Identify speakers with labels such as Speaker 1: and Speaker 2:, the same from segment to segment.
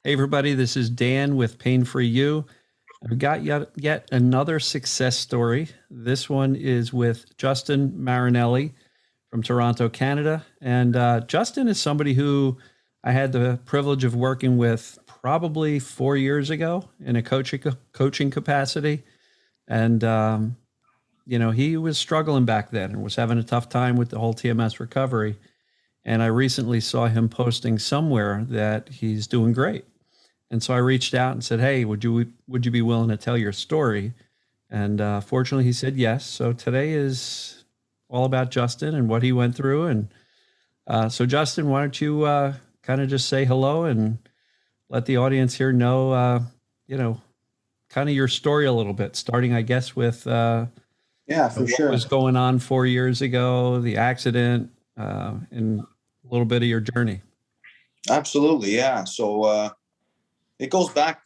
Speaker 1: Hey, everybody, this is Dan with Pain Free You. I've got yet another success story. This one is with Justin Marinelli from Toronto, Canada. And Justin is somebody who I had the privilege of working with probably 4 years ago in a coaching capacity. And, he was struggling back then and was having a tough time with the whole TMS recovery. And I recently saw him posting somewhere that he's doing great. And so I reached out and said, "Hey, would you be willing to tell your story?" And fortunately, he said yes. So today is all about Justin and what he went through. And so, Justin, why don't you kind of just say hello and let the audience here know, kind of your story a little bit, starting, I guess, with
Speaker 2: Yeah, for
Speaker 1: what
Speaker 2: sure.
Speaker 1: was going on 4 years ago, the accident, and a little bit of your journey.
Speaker 2: Absolutely. Yeah. So it goes back,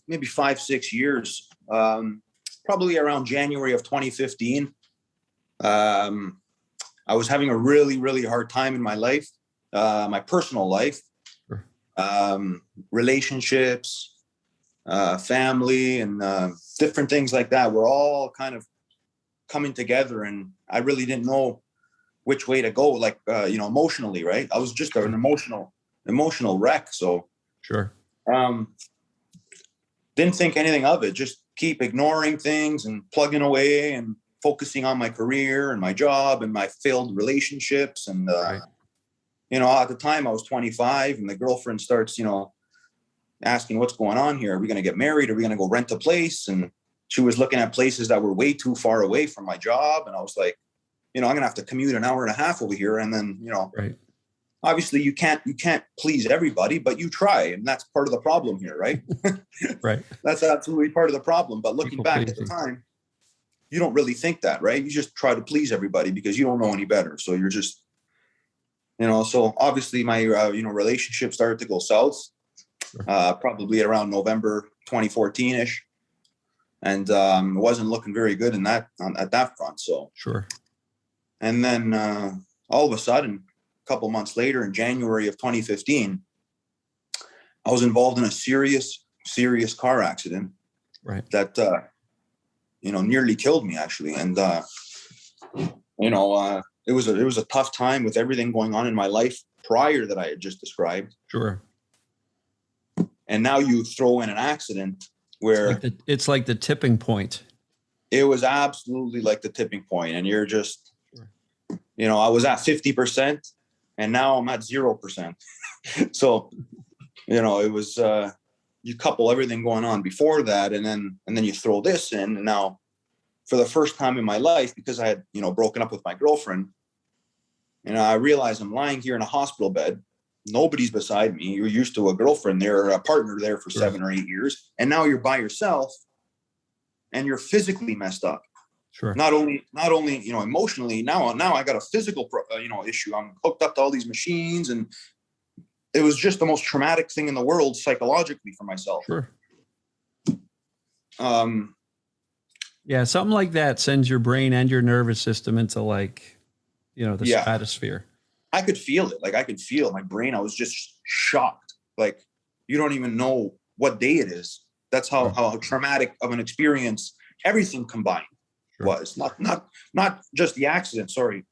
Speaker 2: maybe 5, 6 years, probably around January of 2015. I was having a really, really hard time in my life, my personal life,
Speaker 1: Sure.
Speaker 2: relationships, family, and different things like that were all kind of coming together. And I really didn't know which way to go, like, emotionally, right? I was just an emotional wreck. So
Speaker 1: Sure.
Speaker 2: didn't think anything of it, just keep ignoring things and plugging away and focusing on my career and my job and my failed relationships. And,
Speaker 1: Right.
Speaker 2: at the time I was 25 and the girlfriend starts, asking what's going on here. Are we going to get married? Are we going to go rent a place? And she was looking at places that were way too far away from my job. And I was like, I'm going to have to commute an hour and a half over here. And then,
Speaker 1: Right.
Speaker 2: obviously you can't please everybody, but you try. And that's part of the problem here, right?
Speaker 1: Right.
Speaker 2: That's absolutely part of the problem. But looking
Speaker 1: People
Speaker 2: back at the
Speaker 1: pleasing.
Speaker 2: time, you don't really think that, right? You just try to please everybody because you don't know any better. So you're just, so obviously my, relationship started to go south,
Speaker 1: Sure.
Speaker 2: probably around November 2014-ish. And it wasn't looking very good at that front. So,
Speaker 1: Sure.
Speaker 2: and then all of a sudden, a couple months later in January of 2015, I was involved in a serious car accident.
Speaker 1: Right.
Speaker 2: That, nearly killed me, actually. And, it was a tough time with everything going on in my life prior that I had just described.
Speaker 1: Sure.
Speaker 2: And now you throw in an accident where
Speaker 1: It's like the tipping point.
Speaker 2: it was absolutely like the tipping point. And you're just,
Speaker 1: Sure.
Speaker 2: I was at 50% and now I'm at 0%. So, it was, you couple everything going on before that, and then you throw this in. And now for the first time in my life, because I had, broken up with my girlfriend, I realized I'm lying here in a hospital bed. Nobody's beside me. You're used to a girlfriend there, a partner there for
Speaker 1: Sure.
Speaker 2: 7 or 8 years. And now you're by yourself and you're physically messed up.
Speaker 1: Sure.
Speaker 2: Not only, emotionally. Now I got a physical, issue. I'm hooked up to all these machines, and it was just the most traumatic thing in the world psychologically for myself.
Speaker 1: Sure. Yeah, something like that sends your brain and your nervous system into the stratosphere.
Speaker 2: I could feel it. Like, I could feel my brain. I was just shocked. Like, you don't even know what day it is. That's how traumatic of an experience everything combined was. Not just the accident, sorry,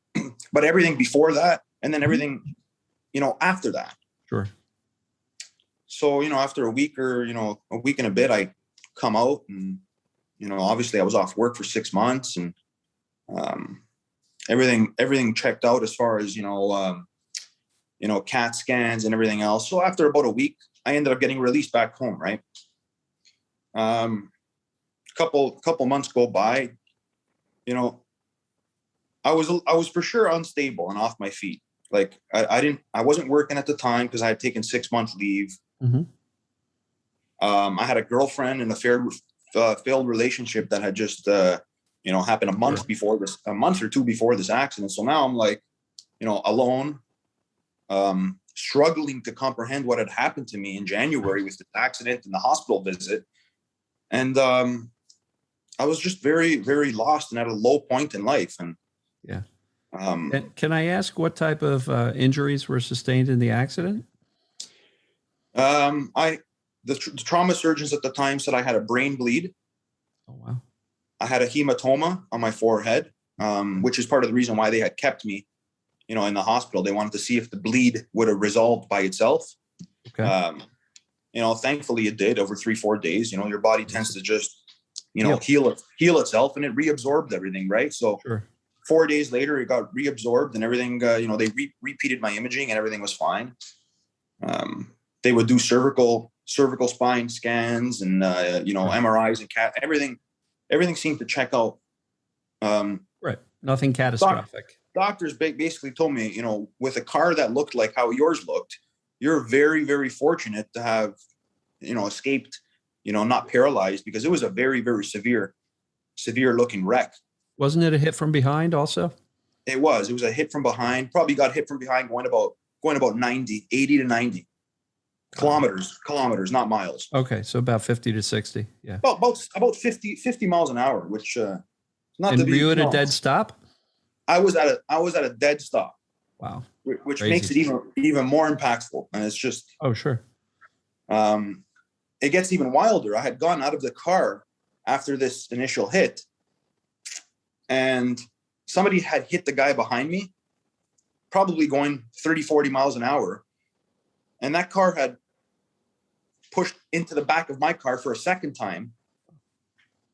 Speaker 2: but everything before that, and then everything, after that.
Speaker 1: Sure.
Speaker 2: So, after a week and a bit, I come out, and, obviously I was off work for 6 months, and everything checked out as far as, CAT scans and everything else. So after about a week, I ended up getting released back home. Right. Couple months go by, I was for sure unstable and off my feet. Like, I wasn't working at the time because I had taken 6 months leave.
Speaker 1: Mm-hmm.
Speaker 2: I had a girlfriend in a failed relationship that had just, happened a month or two before this accident. So now I'm like, alone, struggling to comprehend what had happened to me in January with the accident and the hospital visit. And I was just very, very lost and at a low point in life. And
Speaker 1: yeah. Can I ask what type of injuries were sustained in the accident?
Speaker 2: I the trauma surgeons at the time said I had a brain bleed.
Speaker 1: Oh, wow.
Speaker 2: I had a hematoma on my forehead, which is part of the reason why they had kept me, you know, in the hospital. They wanted to see if the bleed would have resolved by itself.
Speaker 1: Okay.
Speaker 2: You know, thankfully it did over 3-4 days. You know, your body tends to just, you know,
Speaker 1: Yep.
Speaker 2: heal itself, and it reabsorbed everything, right? So
Speaker 1: Sure.
Speaker 2: 4 days later, it got reabsorbed and everything, you know, they repeated my imaging and everything was fine. They would do cervical spine scans and, you know, MRIs and everything seemed to check out.
Speaker 1: Right. Nothing catastrophic.
Speaker 2: Doctors basically told me, you know, with a car that looked like how yours looked, you're very, very fortunate to have, you know, escaped, you know, not paralyzed, because it was a very, very severe looking wreck.
Speaker 1: Wasn't it a hit from behind also?
Speaker 2: It was a hit from behind, probably got hit from behind going about 80 to 90 kilometers, not miles.
Speaker 1: Okay. So about 50 to 60. Yeah.
Speaker 2: About 50 miles an hour, which, not
Speaker 1: And
Speaker 2: to be,
Speaker 1: were you at
Speaker 2: you
Speaker 1: a
Speaker 2: know,
Speaker 1: dead stop?
Speaker 2: I was at a dead stop,
Speaker 1: Wow.
Speaker 2: which
Speaker 1: Crazy.
Speaker 2: makes it even more impactful. And it's just,
Speaker 1: Oh, sure.
Speaker 2: it gets even wilder. I had gotten out of the car after this initial hit, and somebody had hit the guy behind me, probably going 30-40 miles an hour. And that car had pushed into the back of my car for a second time.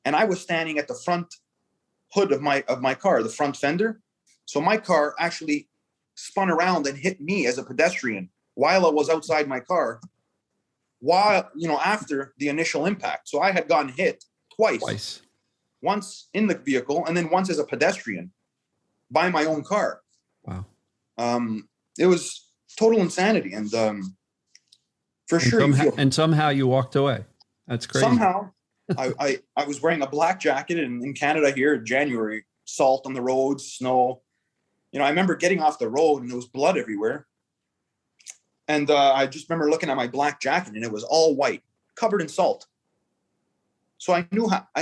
Speaker 2: And I was standing at the front hood of my car, the front fender. So my car actually spun around and hit me as a pedestrian while I was outside my car, while, you know, after the initial impact. So I had gotten hit twice. Once in the vehicle and then once as a pedestrian by my own car.
Speaker 1: Wow.
Speaker 2: It was total insanity. And for sure.
Speaker 1: Somehow you walked away. That's crazy.
Speaker 2: Somehow I was wearing a black jacket in Canada here in January, salt on the roads, snow. You know, I remember getting off the road and there was blood everywhere. And I just remember looking at my black jacket and it was all white, covered in salt. So I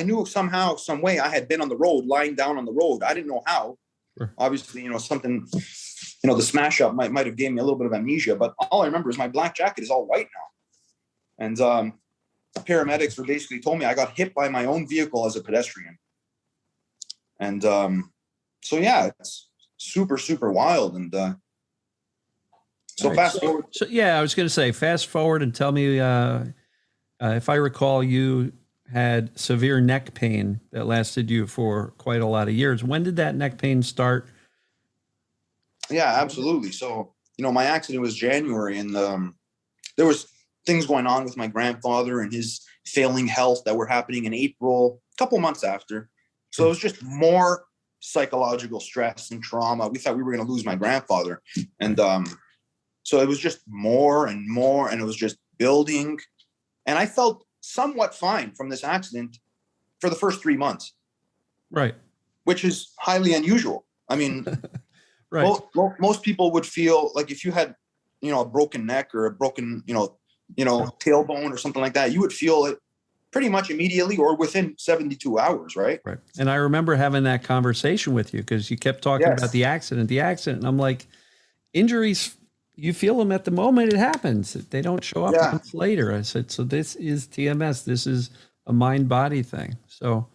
Speaker 2: knew somehow, some way I had been on the road, lying down on the road. I didn't know how. Sure. Obviously, you know, something, you know, the smash up might have gave me a little bit of amnesia, but all I remember is my black jacket is all white now. And paramedics were basically told me I got hit by my own vehicle as a pedestrian. And so, yeah, it's super, super wild. And so fast forward.
Speaker 1: So, yeah, I was going to say, fast forward and tell me, if I recall, you had severe neck pain that lasted you for quite a lot of years. When did that neck pain start?
Speaker 2: Yeah, absolutely. So, you know, my accident was January, and there was things going on with my grandfather and his failing health that were happening in April, a couple months after. So it was just more psychological stress and trauma. We thought we were going to lose my grandfather. And so it was just more and more, and it was just building. And I felt somewhat fine from this accident for the first 3 months.
Speaker 1: Right.
Speaker 2: Which is highly unusual. I mean,
Speaker 1: right.
Speaker 2: Most people would feel like if you had, you know, a broken neck or a broken, you know, tailbone or something like that, you would feel it pretty much immediately or within 72 hours. Right.
Speaker 1: Right. And I remember having that conversation with you because you kept talking about the accident. And I'm like, injuries, you feel them at the moment it happens. They don't show up months later. I said, so this is TMS. This is a mind-body thing. So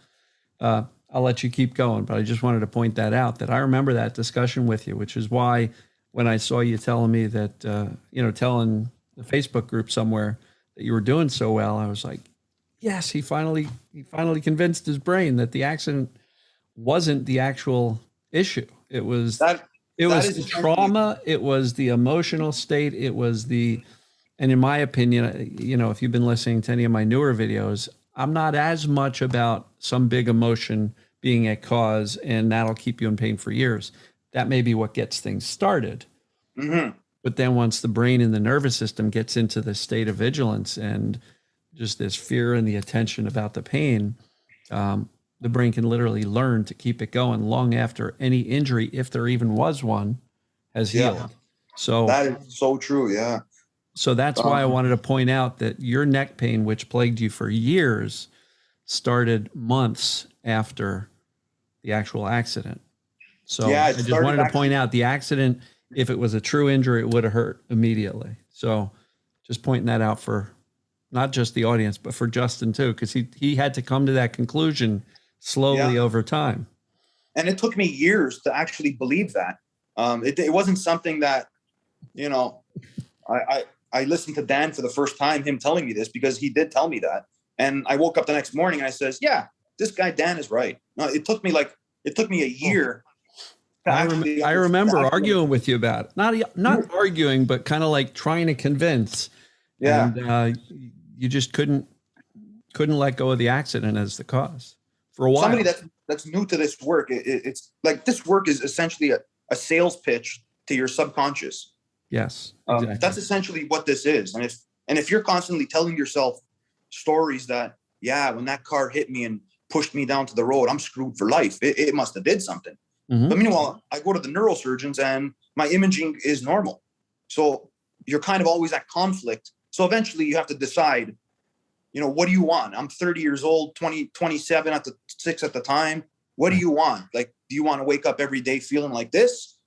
Speaker 1: I'll let you keep going, but I just wanted to point that out, that I remember that discussion with you, which is why when I saw you telling me that, you know, telling the Facebook group somewhere that you were doing so well, I was like, yes, he finally convinced his brain that the accident wasn't the actual issue. It was that. It was the trauma. It was the emotional state. It was and in my opinion, you know, if you've been listening to any of my newer videos, I'm not as much about some big emotion being a cause and that'll keep you in pain for years. That may be what gets things started.
Speaker 2: Mm-hmm.
Speaker 1: But then once the brain and the nervous system gets into the state of vigilance and just this fear and the attention about the pain, the brain can literally learn to keep it going long after any injury, if there even was one, has healed. So
Speaker 2: that is so true. Yeah.
Speaker 1: So that's why I wanted to point out that your neck pain, which plagued you for years, started months after the actual accident. So I just wanted to point out the accident, if it was a true injury, it would have hurt immediately. So just pointing that out for not just the audience, but for Justin too, because he had to come to that conclusion slowly over time.
Speaker 2: And it took me years to actually believe that. It wasn't something that, you know, I listened to Dan for the first time, him telling me this, because he did tell me that. And I woke up the next morning and I says, yeah, this guy Dan is right. No, it took me a year.
Speaker 1: I remember arguing with you about it. Not arguing, but kind of like trying to convince.
Speaker 2: Yeah.
Speaker 1: And you just couldn't let go of the accident as the cause for a while.
Speaker 2: Somebody that's new to this work, it's like this work is essentially a sales pitch to your subconscious.
Speaker 1: Yes, exactly.
Speaker 2: That's essentially what this is. And if you're constantly telling yourself stories that, yeah, when that car hit me and pushed me down to the road, I'm screwed for life. It must have did something. Mm-hmm. But meanwhile, I go to the neurosurgeons and my imaging is normal. So you're kind of always at conflict. So eventually you have to decide, you know, what do you want? I'm 30 years old, 27 at the time. What do you want? Like, do you want to wake up every day feeling like this?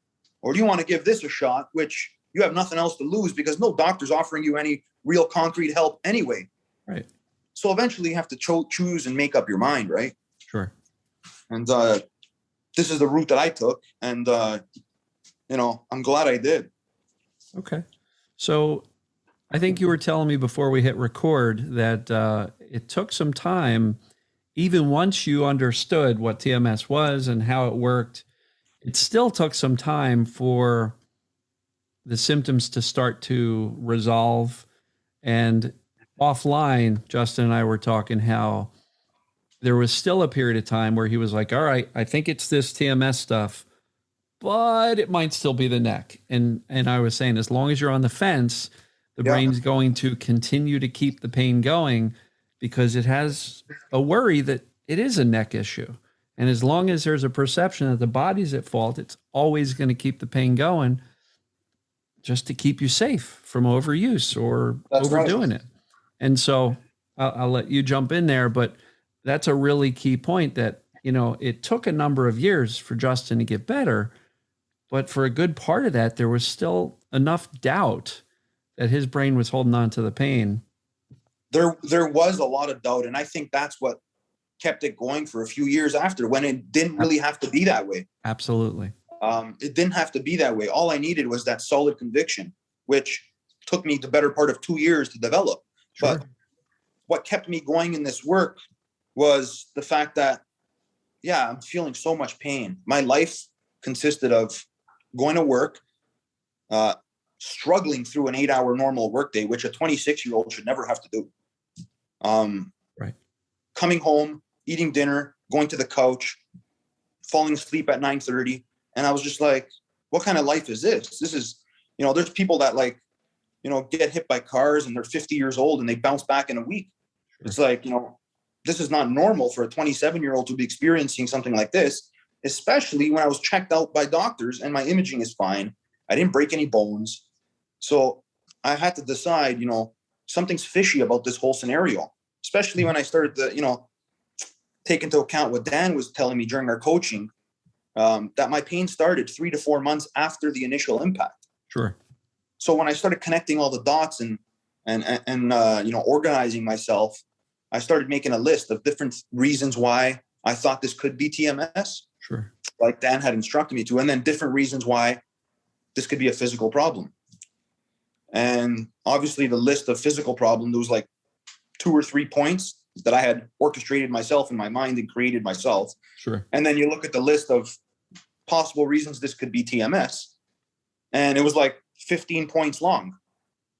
Speaker 2: Or do you want to give this a shot, which you have nothing else to lose because no doctor's offering you any real concrete help anyway.
Speaker 1: Right.
Speaker 2: So eventually you have to choose and make up your mind, right?
Speaker 1: Sure.
Speaker 2: And this is the route that I took. And, you know, I'm glad I did.
Speaker 1: Okay. So I think you were telling me before we hit record that it took some time, even once you understood what TMS was and how it worked, it still took some time for the symptoms to start to resolve. And offline, Justin and I were talking how there was still a period of time where he was like, all right, I think it's this TMS stuff, but it might still be the neck. And I was saying, as long as you're on the fence, the brain's going to continue to keep the pain going because it has a worry that it is a neck issue. And as long as there's a perception that the body's at fault, it's always going to keep the pain going just to keep you safe from overuse or overdoing it. And so I'll let you jump in there, but that's a really key point that, you know, it took a number of years for Justin to get better, but for a good part of that, there was still enough doubt that his brain was holding on to the pain.
Speaker 2: There was a lot of doubt. And I think that's what kept it going for a few years after, when it didn't really have to be that way.
Speaker 1: Absolutely.
Speaker 2: It didn't have to be that way. All I needed was that solid conviction, which took me the better part of 2 years to develop. Sure. But what kept me going in this work was the fact that, yeah, I'm feeling so much pain. My life consisted of going to work, struggling through an 8-hour normal workday, which a 26-year-old should never have to do.
Speaker 1: Right. Coming
Speaker 2: home, eating dinner, going to the couch, falling asleep at 9:30. And I was just like, what kind of life is this? This is, you know, there's people that, like, you know, get hit by cars and they're 50 years old and they bounce back in a week. Sure. It's like, you know, this is not normal for a 27-year-old to be experiencing something like this, especially when I was checked out by doctors and my imaging is fine. I didn't break any bones. So I had to decide, you know, something's fishy about this whole scenario, especially when I started to, you know, take into account what Dan was telling me during our coaching, that my pain started 3 to 4 months after the initial impact.
Speaker 1: Sure.
Speaker 2: So when I started connecting all the dots and you know, organizing myself, I started making a list of different reasons why I thought this could be TMS.
Speaker 1: Sure.
Speaker 2: Like Dan had instructed me to, and then different reasons why this could be a physical problem. And obviously the list of physical problems, there was like 2 or 3 points that I had orchestrated myself in my mind and created myself.
Speaker 1: Sure.
Speaker 2: And then you look at the list of possible reasons this could be TMS, and it was like 15 points long.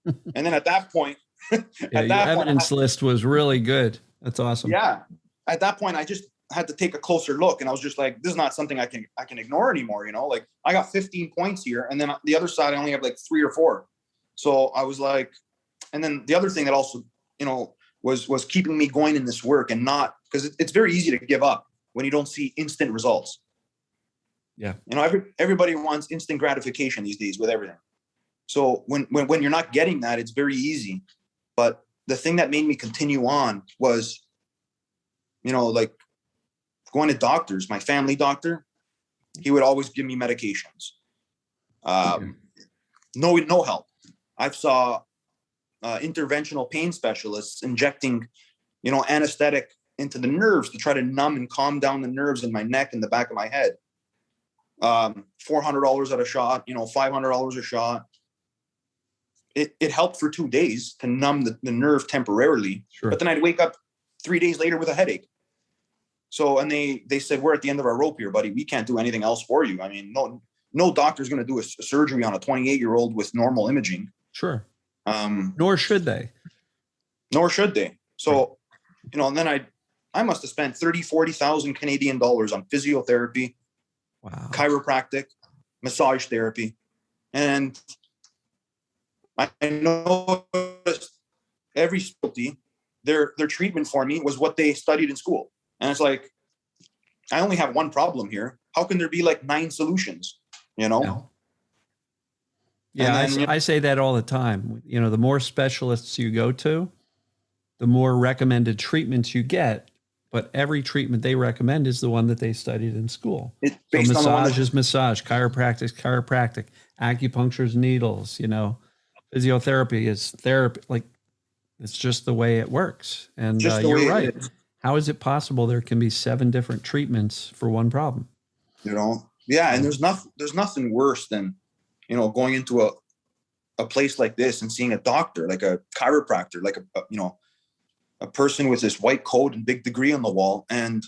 Speaker 2: And then at that point,
Speaker 1: your evidence list was really good. That's awesome.
Speaker 2: Yeah. At that point, I just had to take a closer look, and I was just like, this is not something I can ignore anymore. You know, like, I got 15 points here, and then the other side, I only have like 3 or 4. So I was like, and then the other thing that also, you know, was keeping me going in this work, and not, because it's very easy to give up when you don't see instant results.
Speaker 1: Yeah.
Speaker 2: You know, everybody wants instant gratification these days with everything. So when you're not getting that, it's very easy. But the thing that made me continue on was, you know, like, going to doctors. My family doctor, he would always give me medications. No help. I've saw interventional pain specialists injecting, anesthetic into the nerves to try to numb and calm down the nerves in my neck and the back of my head. $400 at a shot, $500 a shot. It helped for 2 days to numb the nerve temporarily.
Speaker 1: Sure.
Speaker 2: But then I'd wake up 3 days later with a headache. So, and they said, we're at the end of our rope here, buddy. We can't do anything else for you. I mean, no doctor's going to do a surgery on a 28-year-old with normal imaging.
Speaker 1: Sure. Nor should they.
Speaker 2: So, and then I must have spent 40,000 Canadian dollars on physiotherapy,
Speaker 1: wow, chiropractic,
Speaker 2: massage therapy. And I noticed every specialty, their treatment for me was what they studied in school. And it's like, I only have one problem here. How can there be like 9 solutions,
Speaker 1: Yeah, then, I say that all the time. The more specialists you go to, the more recommended treatments you get. But every treatment they recommend is the one that they studied in school. So massage is massage, chiropractic, acupuncture is needles, physiotherapy is therapy. Like, it's just the way it works. And you're right. How is it possible there can be 7 different treatments for one problem?
Speaker 2: Yeah. And there's nothing worse than, going into a place like this and seeing a doctor, like a chiropractor, like a person with this white coat and big degree on the wall, and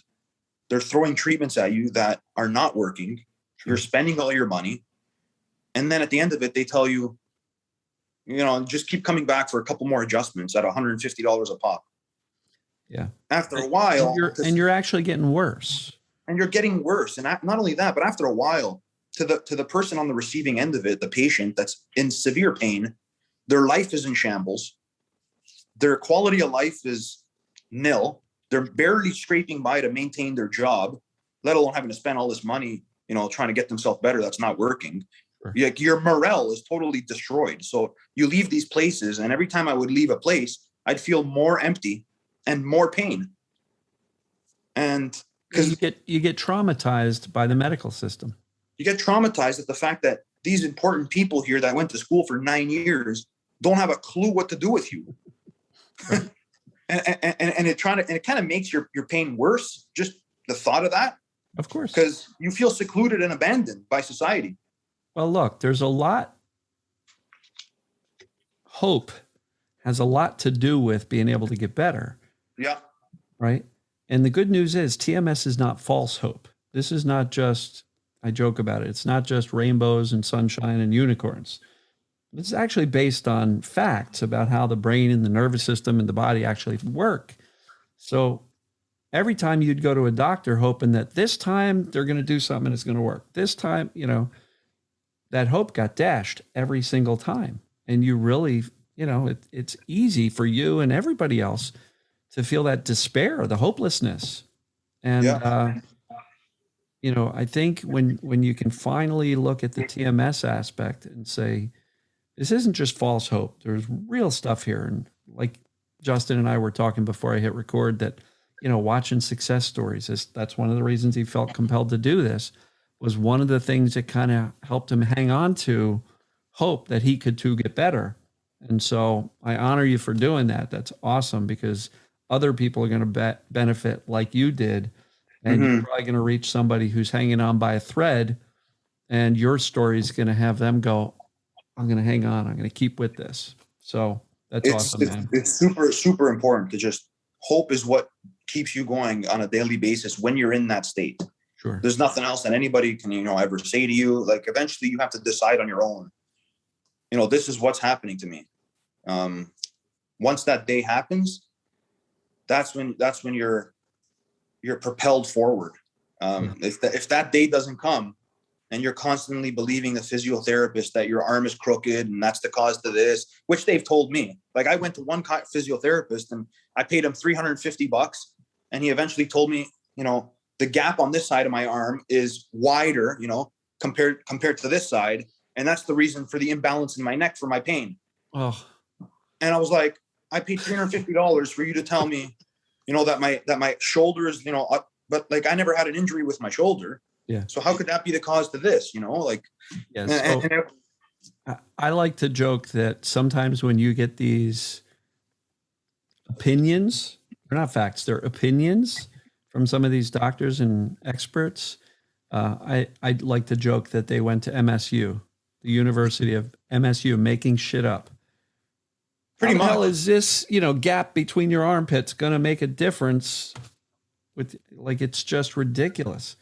Speaker 2: they're throwing treatments at you that are not working. Sure. You're spending all your money. And then at the end of it, they tell you, just keep coming back for a couple more adjustments at $150 a pop.
Speaker 1: Yeah.
Speaker 2: After a while.
Speaker 1: And you're actually getting worse.
Speaker 2: And you're getting worse. And not only that, but after a while, to the person on the receiving end of it, the patient that's in severe pain, their life is in shambles. Their quality of life is nil. They're barely scraping by to maintain their job, let alone having to spend all this money, trying to get themselves better. That's not working. Sure. Like, your morale is totally destroyed. So you leave these places, and every time I would leave a place, I'd feel more empty and more pain. And because
Speaker 1: you get traumatized by the medical system.
Speaker 2: You get traumatized at the fact that these important people here that went to school for 9 years don't have a clue what to do with you. Right. and it kind of makes your pain worse. Just the thought of that.
Speaker 1: Of course.
Speaker 2: Because you feel secluded and abandoned by society.
Speaker 1: Well, look, there's a lot. Hope has a lot to do with being able to get better.
Speaker 2: Yeah.
Speaker 1: Right. And the good news is TMS is not false hope. This is not just, I joke about it, it's not just rainbows and sunshine and unicorns. It's actually based on facts about how the brain and the nervous system and the body actually work. So every time you'd go to a doctor hoping that this time they're going to do something and it's going to work. This time, that hope got dashed every single time. And you really, it's easy for you and everybody else to feel that despair, the hopelessness. And,
Speaker 2: yeah.
Speaker 1: I think when you can finally look at the TMS aspect and say, this isn't just false hope, there's real stuff here. And like Justin and I were talking before I hit record that, watching success stories, that's one of the reasons he felt compelled to do this, was one of the things that kind of helped him hang on to hope that he could too get better. And so I honor you for doing that. That's awesome, because other people are going to benefit like you did. And you're probably going to reach somebody who's hanging on by a thread, and your story is going to have them go, I'm going to hang on. I'm going to keep with this. So that's awesome, man.
Speaker 2: It's super, super important to just hope is what keeps you going on a daily basis when you're in that state.
Speaker 1: Sure.
Speaker 2: There's nothing else that anybody can, ever say to you. Like, eventually you have to decide on your own, this is what's happening to me. Once that day happens, that's when you're propelled forward. If that day doesn't come, and you're constantly believing the physiotherapist that your arm is crooked and that's the cause to this, which they've told me. Like, I went to one physiotherapist and I paid him $350, and he eventually told me, the gap on this side of my arm is wider, compared to this side. And that's the reason for the imbalance in my neck for my pain.
Speaker 1: Oh.
Speaker 2: And I was like, I paid $350 for you to tell me, that my shoulder is, but like, I never had an injury with my shoulder.
Speaker 1: Yeah.
Speaker 2: So how could that be the cause to this?
Speaker 1: Yes. I like to joke that sometimes when you get these opinions, they're not facts, they're opinions from some of these doctors and experts. I'd like to joke that they went to MSU, the University of MSU, making shit up.
Speaker 2: Pretty
Speaker 1: How the hell
Speaker 2: much.
Speaker 1: is this, gap between your armpits going to make a difference? With like, it's just ridiculous.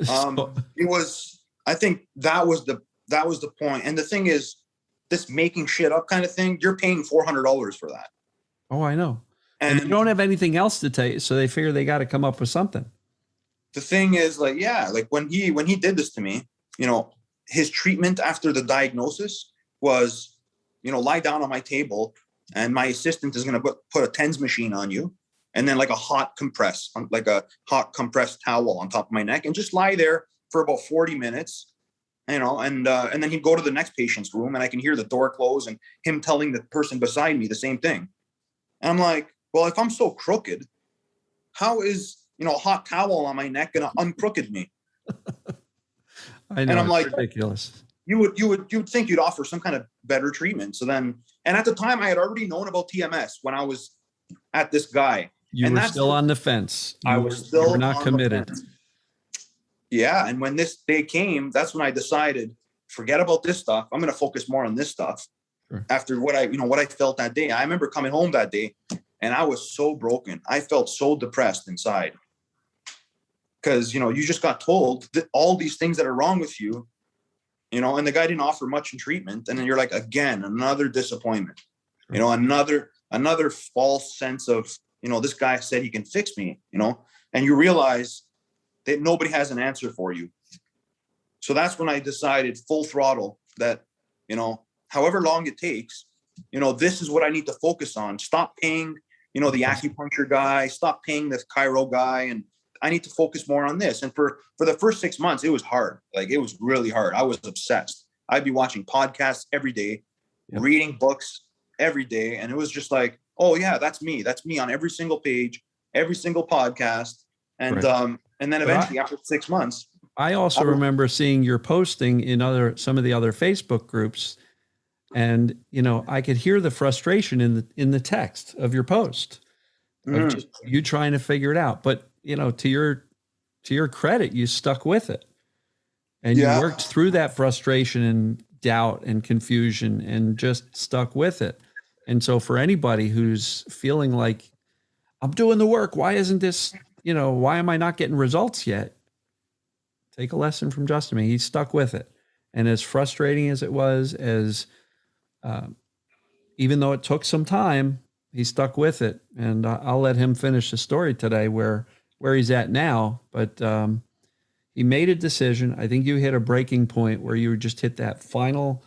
Speaker 1: So,
Speaker 2: It was. I think that was the point. And the thing is, this making shit up kind of thing, you're paying $400 for that.
Speaker 1: oh, I know. And they
Speaker 2: And
Speaker 1: don't have anything else to tell you, so they figure they got to come up with something.
Speaker 2: the thing is, like, yeah, like when he did this to me, his treatment after the diagnosis was, lie down on my table, and my assistant is going to put a TENS machine on you, and then like a hot compressed towel on top of my neck, and just lie there for about 40 minutes, and then he'd go to the next patient's room, and I can hear the door close and him telling the person beside me the same thing. And I'm like, well, if I'm so crooked, how is, a hot towel on my neck going to uncrooked me?
Speaker 1: I know.
Speaker 2: And I'm like,
Speaker 1: ridiculous.
Speaker 2: You would think you'd offer some kind of better treatment. So then, and at the time I had already known about TMS when I was at this guy.
Speaker 1: You were still on the fence. You were not committed.
Speaker 2: Yeah. And when this day came, that's when I decided, forget about this stuff. I'm going to focus more on this stuff.
Speaker 1: Sure.
Speaker 2: After what I felt that day. I remember coming home that day and I was so broken. I felt so depressed inside. Because, you just got told that all these things that are wrong with you, and the guy didn't offer much in treatment. And then you're like, again, another disappointment, another false sense of, this guy said he can fix me, and you realize that nobody has an answer for you. So that's when I decided full throttle that, however long it takes, this is what I need to focus on. Stop paying, the acupuncture guy, stop paying the chiro guy, and I need to focus more on this. And for the first 6 months, it was hard. Like, it was really hard. I was obsessed. I'd be watching podcasts every day, reading books every day. And it was just like, oh yeah, that's me. That's me on every single page, every single podcast. And, and then eventually after 6 months,
Speaker 1: I also remember seeing your posting in some of the other Facebook groups. And, I could hear the frustration in the text of your post of just you trying to figure it out. But, to your credit, you stuck with it, and you worked through that frustration and doubt and confusion and just stuck with it. And so for anybody who's feeling like, I'm doing the work, why isn't this, why am I not getting results yet? Take a lesson from Justin. He stuck with it. And as frustrating as it was, even though it took some time, he stuck with it. And I'll let him finish the story today where he's at now. But he made a decision. I think you hit a breaking point where you just hit that final,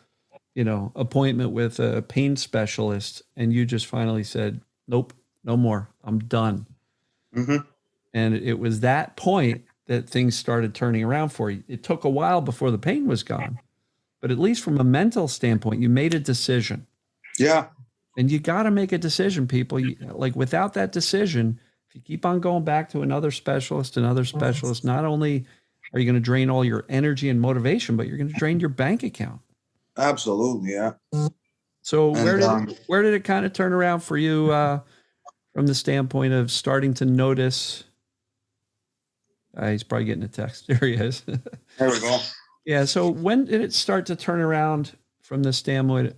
Speaker 1: appointment with a pain specialist. And you just finally said, nope, no more. I'm done.
Speaker 2: Mm-hmm.
Speaker 1: And it was that point that things started turning around for you. It took a while before the pain was gone. But at least from a mental standpoint, you made a decision.
Speaker 2: Yeah.
Speaker 1: And you got to make a decision, people. Without that decision, if you keep on going back to another specialist, not only are you going to drain all your energy and motivation, but you're going to drain your bank account.
Speaker 2: Absolutely. Yeah.
Speaker 1: So where did it kind of turn around for you from the standpoint of starting to notice? He's probably getting a text. There he is.
Speaker 2: There we go.
Speaker 1: Yeah. So when did it start to turn around from the standpoint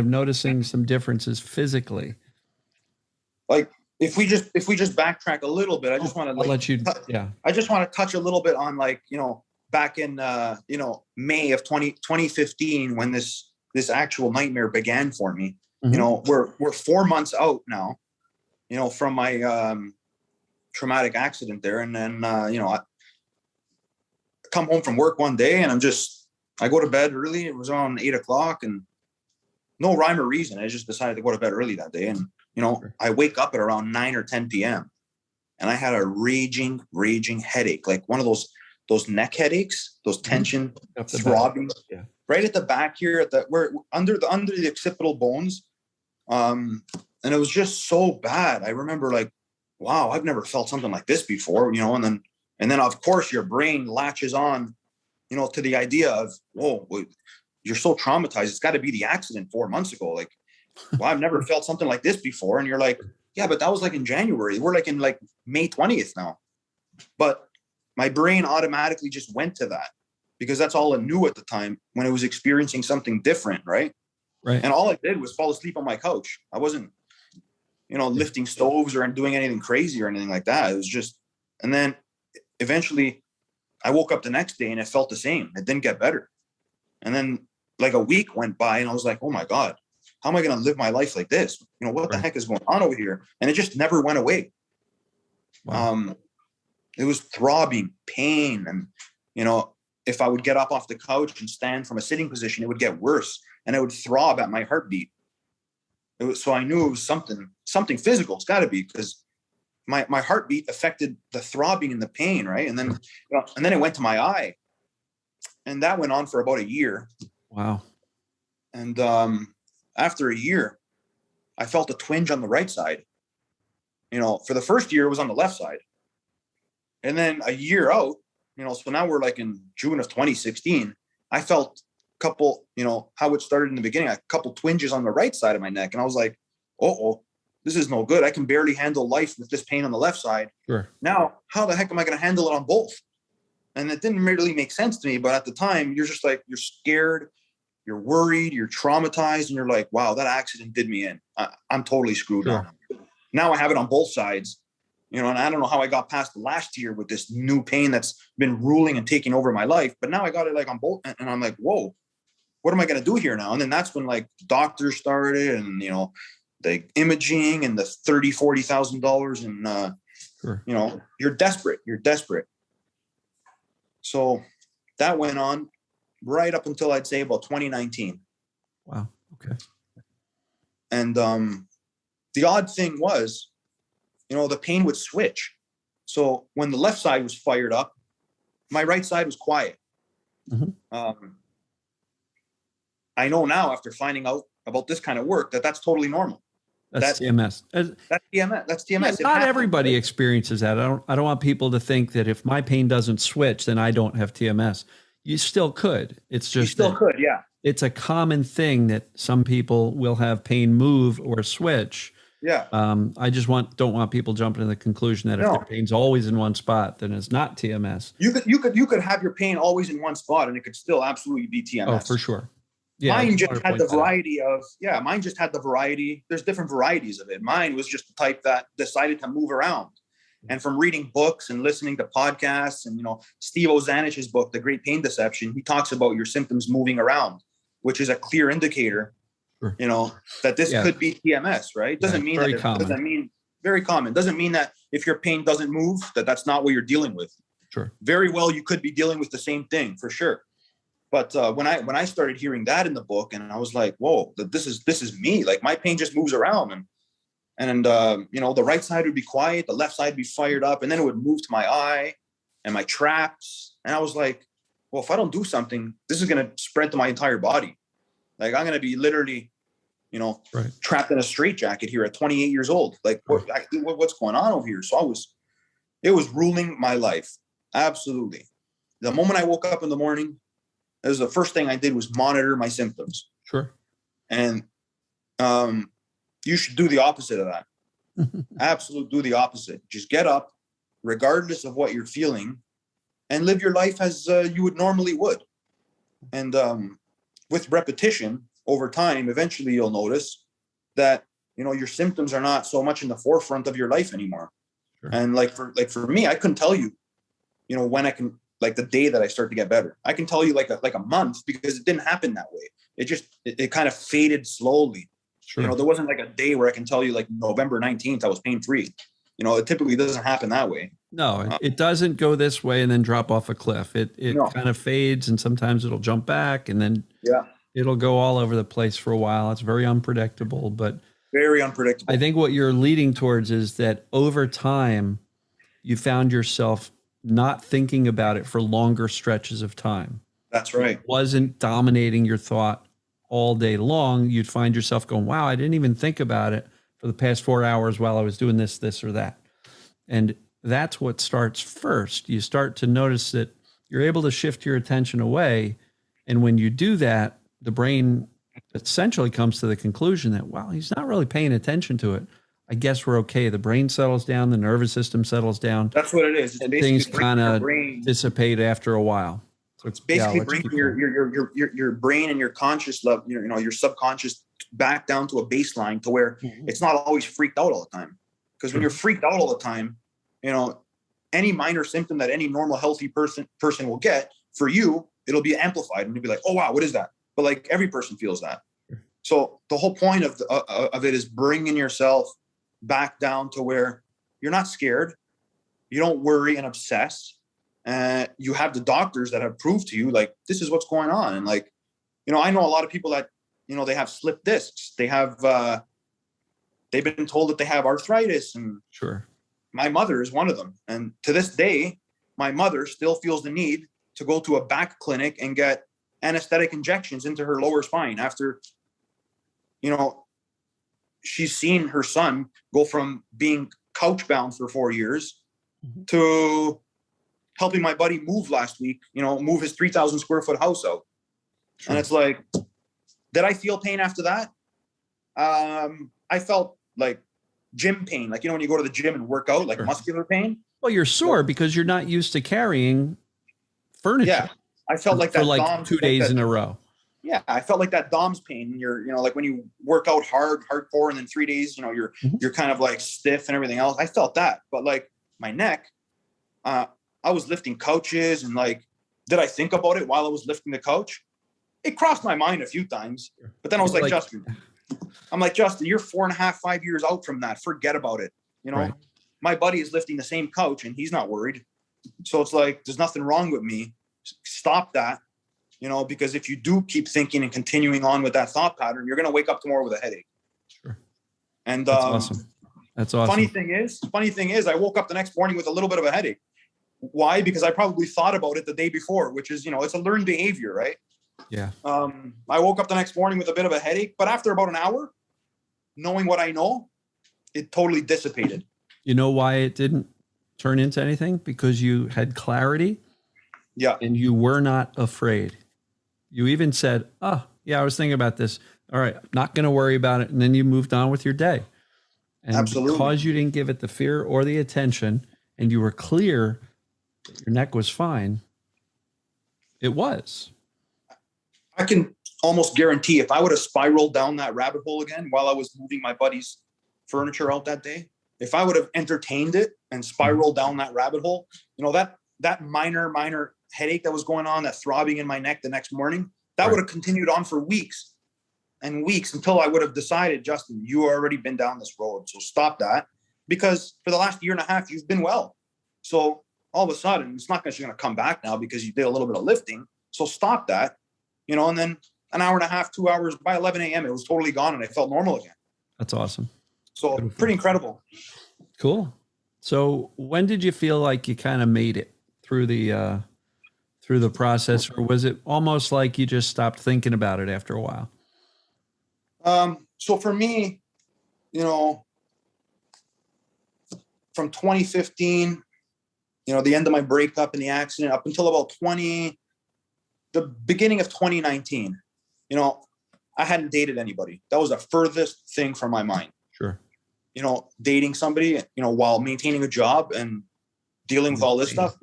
Speaker 1: of noticing some differences physically?
Speaker 2: Like, if we just backtrack a little bit, I just want to I just want to touch a little bit on, like, back in May of 2015 when this actual nightmare began for me. Mm-hmm. We're 4 months out now, from my traumatic accident there. And then I come home from work one day and I go to bed early. It was around 8 o'clock and no rhyme or reason. I just decided to go to bed early that day. And, I wake up at around 9 or 10 PM and I had a raging headache, like one of those neck headaches, those tension throbbing right at the back here where under the occipital bones. And it was just so bad. I remember, like, wow, I've never felt something like this before, and then of course your brain latches on, to the idea of, whoa, you're so traumatized. It's got to be the accident 4 months ago. Like, well, I've never felt something like this before. And you're like, yeah, but that was like in January. We're like in like May 20th now. But my brain automatically just went to that because that's all it knew at the time when it was experiencing something different. Right.
Speaker 1: Right.
Speaker 2: And all I did was fall asleep on my couch. I wasn't, lifting stoves or doing anything crazy or anything like that. It was just, and then eventually I woke up the next day and it felt the same. It didn't get better. And then like a week went by and I was like, oh my God, how am I going to live my life like this? What the heck is going on over here? And it just never went away. Wow. It was throbbing pain. And, if I would get up off the couch and stand from a sitting position, it would get worse and it would throb at my heartbeat. So I knew it was something physical. It's got to be because my heartbeat affected the throbbing and the pain. Right. And then, it went to my eye and that went on for about a year.
Speaker 1: Wow.
Speaker 2: And, after a year, I felt a twinge on the right side. For the first year, it was on the left side. And then a year out, so now we're like in June of 2016, I felt a couple, how it started in the beginning, a couple twinges on the right side of my neck. And I was like, oh, this is no good. I can barely handle life with this pain on the left side.
Speaker 1: Sure.
Speaker 2: Now, how the heck am I going to handle it on both? And it didn't really make sense to me. But at the time, you're just like, you're scared. You're worried, you're traumatized, and you're like, wow, that accident did me in. I'm totally screwed up. Now I have it on both sides, and I don't know how I got past last year with this new pain that's been ruling and taking over my life. But now I got it like on both. And I'm like, whoa, what am I going to do here now? And then that's when like doctors started and, the imaging and the $30,000-$40,000 and, you're desperate. So that went on right up until I'd say about 2019.
Speaker 1: Wow. Okay.
Speaker 2: And the odd thing was, the pain would switch. So when the left side was fired up, my right side was quiet. Mm-hmm. I know now after finding out about this kind of work that's totally normal.
Speaker 1: That's TMS.
Speaker 2: That's TMS. That's TMS.
Speaker 1: Yeah, not everybody experiences that. I don't want people to think that if my pain doesn't switch, then I don't have TMS. You still could. It's just
Speaker 2: you still could, yeah.
Speaker 1: It's a common thing that some people will have pain move or switch.
Speaker 2: Yeah.
Speaker 1: I just don't want people jumping to the conclusion that if their pain's always in one spot, then it's not TMS.
Speaker 2: You could have your pain always in one spot and it could still absolutely be TMS.
Speaker 1: Oh, for sure. Yeah.
Speaker 2: Mine just had the variety. There's different varieties of it. Mine was just the type that decided to move around. And from reading books and listening to podcasts and, Steve Ozanich's book, The Great Pain Deception, he talks about your symptoms moving around, which is a clear indicator, that this could be TMS, right? Doesn't mean very common. Doesn't mean that if your pain doesn't move, that's not what you're dealing with.
Speaker 1: Sure. Very
Speaker 2: well, you could be dealing with the same thing for sure. But when I started hearing that in the book and I was like, whoa, this is me. Like my pain just moves around and the right side would be quiet, the left side would be fired up, and then it would move to my eye and my traps. And I was like, well, if I don't do something, this is going to spread to my entire body. Like I'm going to be literally, trapped in a straitjacket here at 28 years old. Like what's going on over here? So it was ruling my life. Absolutely. The moment I woke up in the morning, that was the first thing I did was monitor my symptoms.
Speaker 1: Sure.
Speaker 2: And, you should do the opposite of that. Absolutely do the opposite. Just get up, regardless of what you're feeling, and live your life as you would normally would. And with repetition over time, eventually you'll notice that, your symptoms are not so much in the forefront of your life anymore. Sure. And like for me, I couldn't tell you, when I can, like the day that I start to get better. I can tell you like a month because it didn't happen that way. It kind of faded slowly. Sure. There wasn't like a day where I can tell you like November 19th, I was pain-free. It typically doesn't happen that way.
Speaker 1: No, it doesn't go this way and then drop off a cliff. It kind of fades and sometimes it'll jump back and then it'll go all over the place for a while. It's very unpredictable, but
Speaker 2: very unpredictable.
Speaker 1: I think what you're leading towards is that over time you found yourself not thinking about it for longer stretches of time.
Speaker 2: That's right.
Speaker 1: It wasn't dominating your thought all day long. You'd find yourself going, wow, I didn't even think about it for the past 4 hours while I was doing this or that. And that's what starts first. You start to notice that you're able to shift your attention away. And when you do that, the brain essentially comes to the conclusion that, wow, he's not really paying attention to it. I guess we're okay. The brain settles down, the nervous system settles down.
Speaker 2: That's what it is. It's
Speaker 1: and
Speaker 2: basically
Speaker 1: things kind
Speaker 2: your
Speaker 1: of
Speaker 2: brain.
Speaker 1: dissipate after a while. So
Speaker 2: It's basically
Speaker 1: let's
Speaker 2: bringing
Speaker 1: keep going.
Speaker 2: your brain and your conscious level, your subconscious back down to a baseline to where it's not always freaked out all the time. Because when you're freaked out all the time, any minor symptom that any normal healthy person will get, for you, it'll be amplified, and you'll be like, oh wow, what is that? But like every person feels that. So the whole point of it is bringing yourself back down to where you're not scared, you don't worry and obsess. You have the doctors that have proved to you, like, this is what's going on. And like, I know a lot of people that, they have slipped discs. They have, they've been told that they have arthritis. And
Speaker 1: sure,
Speaker 2: my mother is one of them. And to this day, my mother still feels the need to go to a back clinic and get anesthetic injections into her lower spine after, she's seen her son go from being couch bound for 4 years to helping my buddy move last week, move his 3,000 square foot house out. Sure. And it's like, did I feel pain after that? I felt like gym pain, like, when you go to the gym and work out, like muscular pain.
Speaker 1: Well, you're sore because you're not used to carrying furniture.
Speaker 2: Yeah. I felt like
Speaker 1: for
Speaker 2: that
Speaker 1: like
Speaker 2: DOMS,
Speaker 1: 2 days in a row.
Speaker 2: Yeah. I felt like that DOMS pain. You're, like when you work out hardcore, and then 3 days, you're kind of like stiff and everything else. I felt that, but like my neck, I was lifting couches, and like, did I think about it while I was lifting the couch? It crossed my mind a few times, but then I was like, Justin, you're 4.5, 5 years out from that. Forget about it. Right. My buddy is lifting the same couch and he's not worried. So it's like, there's nothing wrong with me. Stop that, because if you do keep thinking and continuing on with that thought pattern, you're going to wake up tomorrow with a headache.
Speaker 1: Sure.
Speaker 2: And
Speaker 1: that's awesome. That's awesome.
Speaker 2: Funny thing is I woke up the next morning with a little bit of a headache. Why? Because I probably thought about it the day before, which is, it's a learned behavior, right?
Speaker 1: Yeah.
Speaker 2: I woke up the next morning with a bit of a headache, but after about an hour, knowing what I know, it totally dissipated.
Speaker 1: You know why it didn't turn into anything? Because you had clarity.
Speaker 2: Yeah.
Speaker 1: And you were not afraid. You even said, oh, yeah, I was thinking about this. All right, not going to worry about it. And then you moved on with your day. And
Speaker 2: absolutely.
Speaker 1: Because you didn't give it the fear or the attention, and you were clear that your neck was fine, it was.
Speaker 2: I can almost guarantee if I would have spiraled down that rabbit hole again while I was moving my buddy's furniture out that day, if I would have entertained it and spiraled down that rabbit hole, that minor headache that was going on, that throbbing in my neck the next morning, that would have continued on for weeks and weeks until I would have decided, Justin, you already been down this road. So stop that, because for the last 1.5 years, you've been well. So all of a sudden, it's not going to come back now because you did a little bit of lifting. So stop that, and then an hour and a half, 2 hours, by 11 a.m., it was totally gone and I felt normal again.
Speaker 1: That's awesome.
Speaker 2: So pretty incredible.
Speaker 1: Cool. So when did you feel like you kind of made it through the process, or was it almost like you just stopped thinking about it after a while?
Speaker 2: So for me, from 2015, the end of my breakup and the accident up until about the beginning of 2019, I hadn't dated anybody. That was the furthest thing from my mind.
Speaker 1: Sure.
Speaker 2: Dating somebody, while maintaining a job and dealing with all this stuff,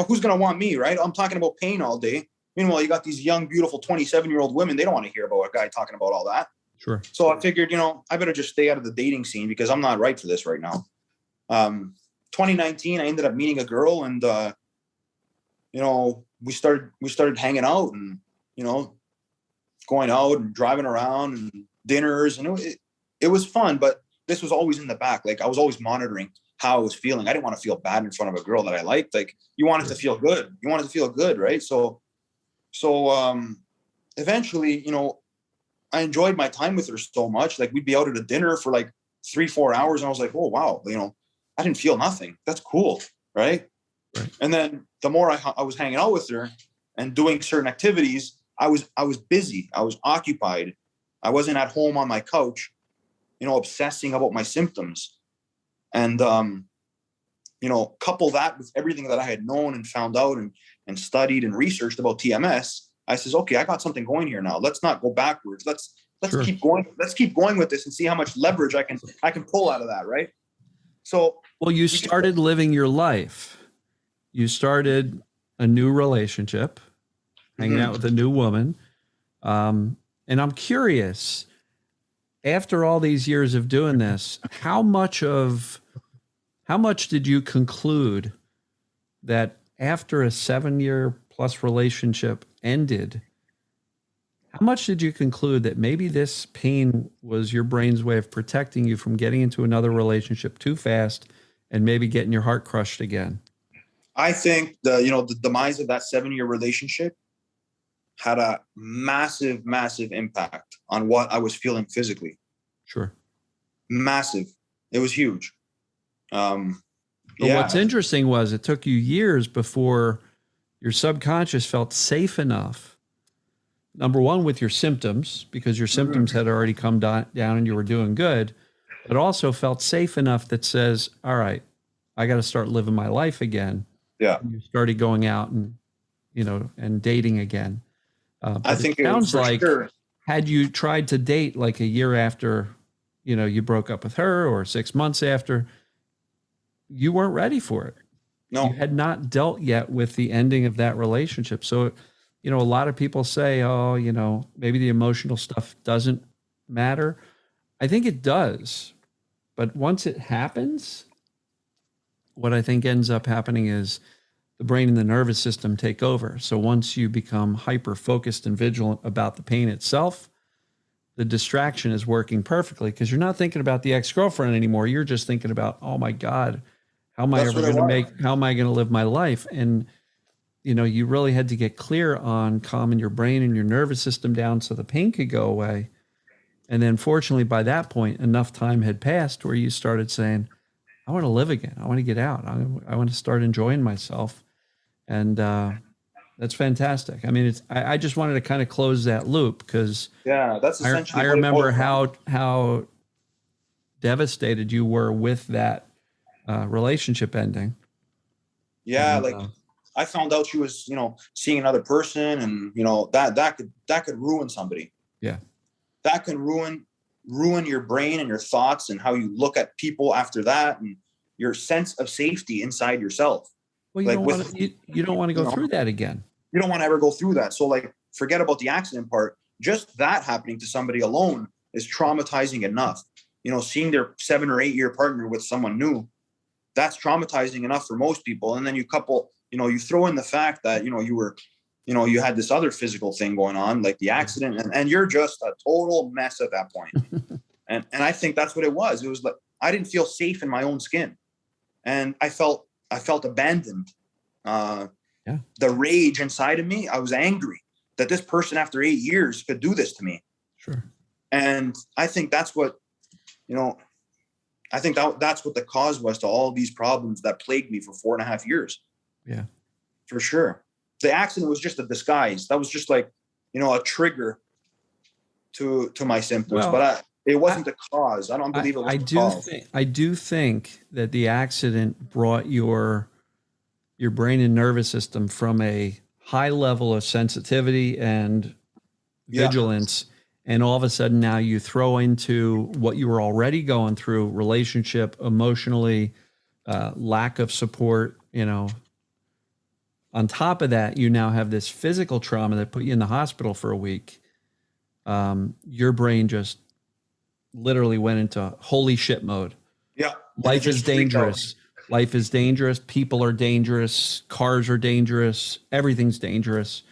Speaker 2: who's going to want me, right? I'm talking about pain all day. Meanwhile, you got these young, beautiful 27-year-old women. They don't want to hear about a guy talking about all that.
Speaker 1: Sure.
Speaker 2: So I figured, I better just stay out of the dating scene because I'm not right for this right now. 2019, I ended up meeting a girl, and, we started hanging out and, going out and driving around and dinners, and it was fun, but this was always in the back. Like, I was always monitoring how I was feeling. I didn't want to feel bad in front of a girl that I liked. Like, you wanted to feel good. You wanted to feel good. Right. So eventually, I enjoyed my time with her so much. Like, we'd be out at a dinner for like 3-4 hours. And I was like, oh, wow. I didn't feel nothing. That's cool. Right. And then the more I was hanging out with her and doing certain activities, I was busy. I was occupied. I wasn't at home on my couch, obsessing about my symptoms. And, couple that with everything that I had known and found out and studied and researched about TMS, I says, okay, I got something going here now. Let's not go backwards. Let's
Speaker 1: Sure.
Speaker 2: keep going. Let's keep going with this and see how much leverage I can pull out of that. Right. So,
Speaker 1: Well, you started living your life. You started a new relationship, hanging out with a new woman. And I'm curious, after all these years of doing this, how much did you conclude that after a 7-year plus relationship ended, how much did you conclude that maybe this pain was your brain's way of protecting you from getting into another relationship too fast and maybe getting your heart crushed again?
Speaker 2: I think the demise of that 7-year relationship had a massive, massive impact on what I was feeling physically.
Speaker 1: Sure.
Speaker 2: Massive. It was huge.
Speaker 1: But what's interesting was it took you years before your subconscious felt safe enough, number one, with your symptoms, because your symptoms had already come down and you were doing good, but also felt safe enough that says, all right, I got to start living my life again.
Speaker 2: Yeah.
Speaker 1: And you started going out and, and dating again.
Speaker 2: I think
Speaker 1: it sounds like,
Speaker 2: sure.
Speaker 1: Had you tried to date like a year after, you broke up with her, or 6 months after, you weren't ready for it.
Speaker 2: No.
Speaker 1: You had not dealt yet with the ending of that relationship. So, a lot of people say, oh, maybe the emotional stuff doesn't matter. I think it does. But once it happens, what I think ends up happening is the brain and the nervous system take over. So once you become hyper focused and vigilant about the pain itself, the distraction is working perfectly because you're not thinking about the ex-girlfriend anymore. You're just thinking about, oh my God, how am I going to live my life? And, you really had to get clear on calming your brain and your nervous system down so the pain could go away. And then fortunately, by that point, enough time had passed where you started saying, I want to live again. I want to get out. I want to start enjoying myself. And that's fantastic. I mean, I just wanted to kind of close that loop because
Speaker 2: that's essentially
Speaker 1: I remember how devastated you were with that relationship ending.
Speaker 2: Yeah, and, I found out she was, seeing another person, and that could ruin somebody.
Speaker 1: Yeah,
Speaker 2: that can ruin your brain and your thoughts and how you look at people after that, and your sense of safety inside yourself.
Speaker 1: Well, you don't want to go through that again.
Speaker 2: You don't want to ever go through that. So forget about the accident part. Just that happening to somebody alone is traumatizing enough. Seeing their 7 or 8 year partner with someone new, that's traumatizing enough for most people. And then you throw in the fact that, you had this other physical thing going on, like the accident, and you're just a total mess at that point. and I think that's what it was. It was like, I didn't feel safe in my own skin, and I felt abandoned. The rage inside of me, I was angry that this person after 8 years could do this to me.
Speaker 1: Sure.
Speaker 2: And I think that's what, that's what the cause was to all these problems that plagued me for 4.5 years.
Speaker 1: Yeah,
Speaker 2: for sure. The accident was just a disguise. That was just like, a trigger to my symptoms, but it wasn't the cause. I don't believe it was the cause.
Speaker 1: I do think that the accident brought your brain and nervous system from a high level of sensitivity and vigilance. And all of a sudden now you throw into what you were already going through, relationship, emotionally, lack of support, on top of that, you now have this physical trauma that put you in the hospital for a week. Your brain just literally went into holy shit mode.
Speaker 2: Yeah.
Speaker 1: Life is dangerous. Life is dangerous. People are dangerous. Cars are dangerous. Everything's dangerous.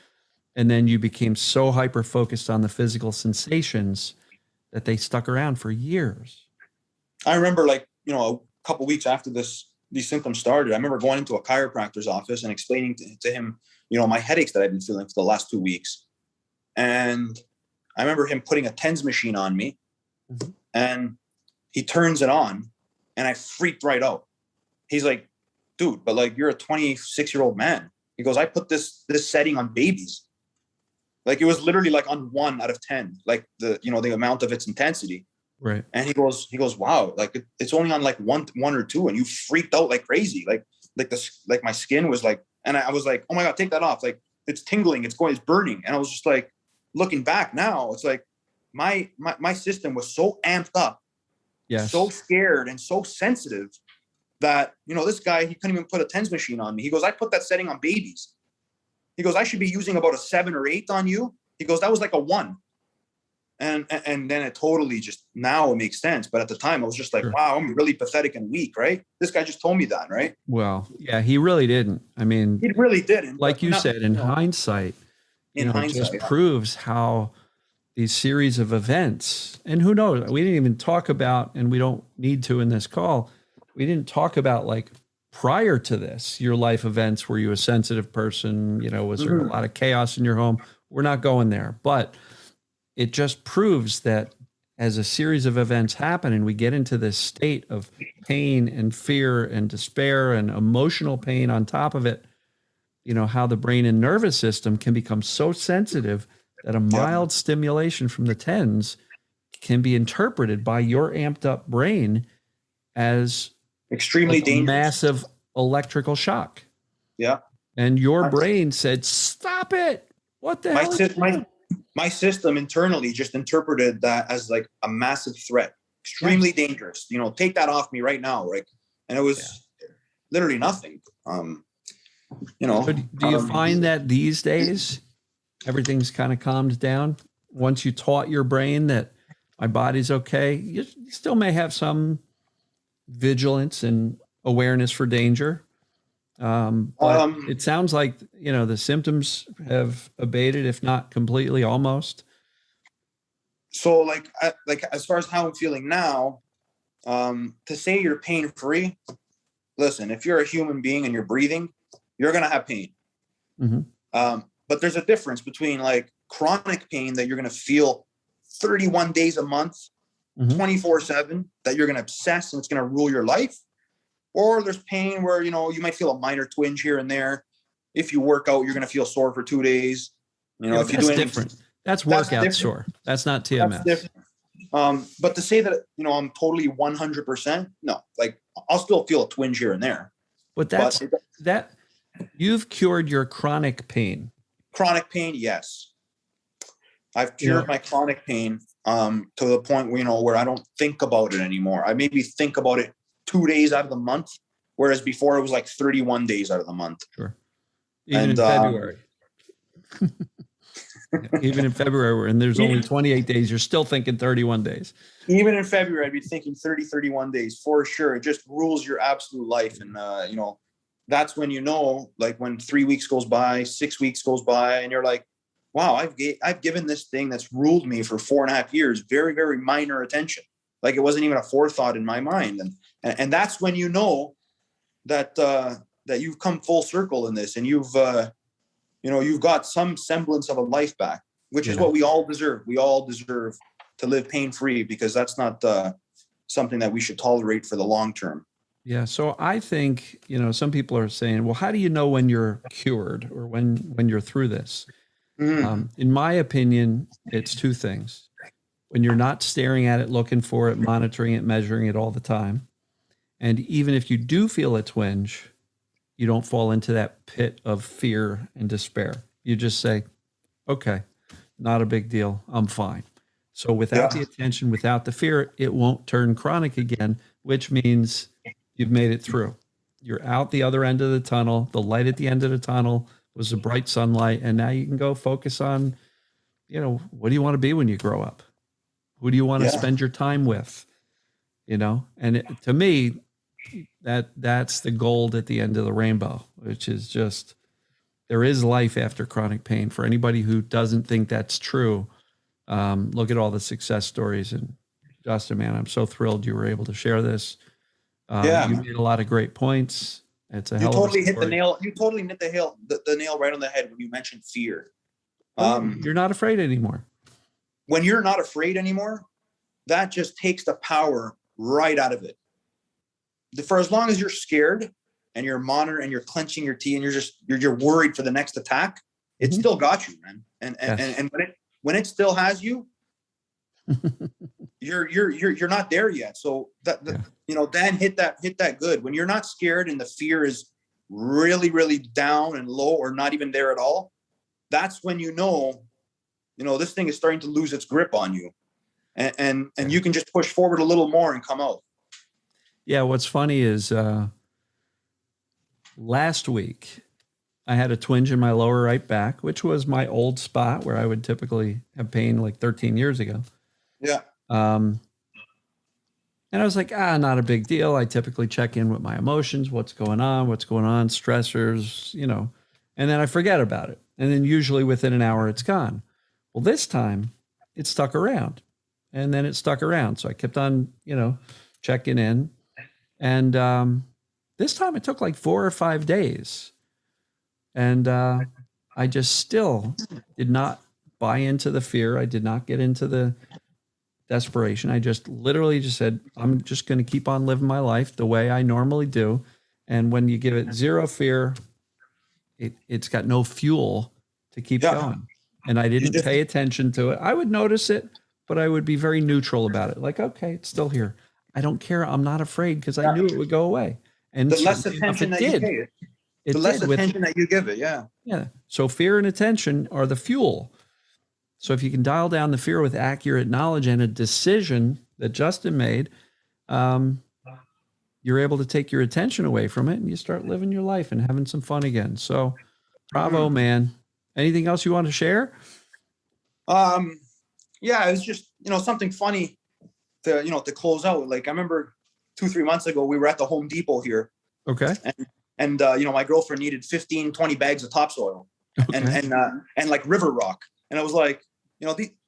Speaker 1: And then you became so hyper focused on the physical sensations that they stuck around for years.
Speaker 2: I remember a couple of weeks after these symptoms started, I remember going into a chiropractor's office and explaining to him, my headaches that I'd been feeling for the last 2 weeks. And I remember him putting a TENS machine on me, and he turns it on, and I freaked right out. He's like, dude, but you're a 26-year-old man. He goes, I put this setting on babies. It was literally on 1 out of 10, the amount of its intensity.
Speaker 1: Right.
Speaker 2: And he goes, wow, it's only on 1 or 2, and you freaked out like crazy. My skin was and I was like, oh my God, take that off. it's tingling, it's burning. And I was just like, looking back now, it's like my system was so amped up,
Speaker 1: Yes.
Speaker 2: so scared and so sensitive that, this guy, he couldn't even put a TENS machine on me. He goes, I put that setting on babies. He goes, I should be using about a 7 or 8 on you. He goes, that was like a 1. And then it totally just, now it makes sense. But at the time I was just like, wow, I'm really pathetic and weak, right? This guy just told me that, right?
Speaker 1: Well, yeah, he really didn't. I mean,
Speaker 2: he really didn't.
Speaker 1: Like you said, in hindsight, it just proves how these series of events, and who knows, we didn't even talk about, and we don't need to in this call, we didn't talk about like prior to this, your life events. Were you a sensitive person? Was there a lot of chaos in your home? We're not going there, but it just proves that as a series of events happen and we get into this state of pain and fear and despair and emotional pain on top of it, how the brain and nervous system can become so sensitive that a mild stimulation from the TENS can be interpreted by your amped up brain as
Speaker 2: extremely dangerous,
Speaker 1: massive electrical shock.
Speaker 2: Yeah.
Speaker 1: And your brain said, stop it. What the hell?
Speaker 2: My system internally just interpreted that as like a massive threat, extremely dangerous. Take that off me right now, right? And it was literally nothing.
Speaker 1: So do you find that these days everything's kind of calmed down once you taught your brain that my body's okay? You still may have some vigilance and awareness for danger. But it sounds like, the symptoms have abated, if not completely, almost.
Speaker 2: So like as far as how I'm feeling now, to say you're pain free, listen, if you're a human being and you're breathing, you're going to have pain. But there's a difference between like chronic pain that you're going to feel 31 days a month, 24/7, that you're going to obsess and it's going to rule your life. Or there's pain where, you might feel a minor twinge here and there. If you work out, you're going to feel sore for 2 days. If you do anything
Speaker 1: different. That's workout sore. That's not TMS.
Speaker 2: That's but to say that, I'm totally 100%, no, like I'll still feel a twinge here and there.
Speaker 1: But that you've cured your chronic pain.
Speaker 2: Chronic pain, yes. I've cured my chronic pain to the point where I don't think about it anymore. I maybe think about it 2 days out of the month, whereas before it was like 31 days out of the month.
Speaker 1: Sure. Even in February. Even in February, and there's only 28 days, you're still thinking 31 days.
Speaker 2: Even in February, I'd be thinking 31 days for sure. It just rules your absolute life. And, that's when, like when 3 weeks goes by, 6 weeks goes by, and you're like, wow, I've given this thing that's ruled me for 4.5 years very, very minor attention. Like it wasn't even a forethought in my mind. And that's when that you've come full circle in this, and you've got some semblance of a life back, which is what we all deserve. We all deserve to live pain-free, because that's not something that we should tolerate for the long term.
Speaker 1: Yeah. So I think, some people are saying, well, how do you know when you're cured or when you're through this? In my opinion, it's 2 things. When you're not staring at it, looking for it, monitoring it, measuring it all the time. And even if you do feel a twinge, you don't fall into that pit of fear and despair. You just say, okay, not a big deal. I'm fine. So without the attention, without the fear, it won't turn chronic again, which means you've made it through. You're out the other end of the tunnel. The light at the end of the tunnel was the bright sunlight. And now you can go focus on, what do you want to be when you grow up? Who do you want to spend your time with? And to me, that's the gold at the end of the rainbow, which is just, there is life after chronic pain. For anybody who doesn't think that's true, look at all the success stories. And Justin, man, I'm so thrilled you were able to share this. You made a lot of great points. It's a hell of a story.
Speaker 2: Hit the nail. You totally hit the nail right on the head when you mentioned fear.
Speaker 1: You're not afraid anymore.
Speaker 2: When you're not afraid anymore, that just takes the power right out of it. For as long as you're scared and you're monitoring and you're clenching your teeth and you're worried for the next attack, it still got you, man. And when it still has you, you're not there yet. So then hit that good. When you're not scared and the fear is really, really down and low or not even there at all, that's when this thing is starting to lose its grip on you, and you can just push forward a little more and come out.
Speaker 1: Yeah. What's funny is last week I had a twinge in my lower right back, which was my old spot where I would typically have pain like 13 years ago.
Speaker 2: Yeah.
Speaker 1: And I was like, not a big deal. I typically check in with my emotions, what's going on, stressors, and then I forget about it. And then usually within an hour, it's gone. Well, this time it stuck around, and then it stuck around. So I kept on, checking in. And this time it took like 4 or 5 days. And I just still did not buy into the fear. I did not get into the desperation. I just literally just said, I'm just going to keep on living my life the way I normally do. And when you give it zero fear, it's got no fuel to keep going. And I didn't pay attention to it. I would notice it, but I would be very neutral about it. Like, okay, it's still here. I don't care. I'm not afraid because I knew it would go away. And
Speaker 2: the less attention that you pay it, the less attention that you give it. Yeah.
Speaker 1: Yeah. So fear and attention are the fuel. So if you can dial down the fear with accurate knowledge and a decision that Justin made, you're able to take your attention away from it and you start living your life and having some fun again. So bravo, man. Anything else you want to share?
Speaker 2: Yeah, it was just, something funny to close out. Like I remember 2-3 months ago, we were at the Home Depot here.
Speaker 1: Okay.
Speaker 2: And my girlfriend needed 15-20 bags of topsoil and like river rock. And I was like,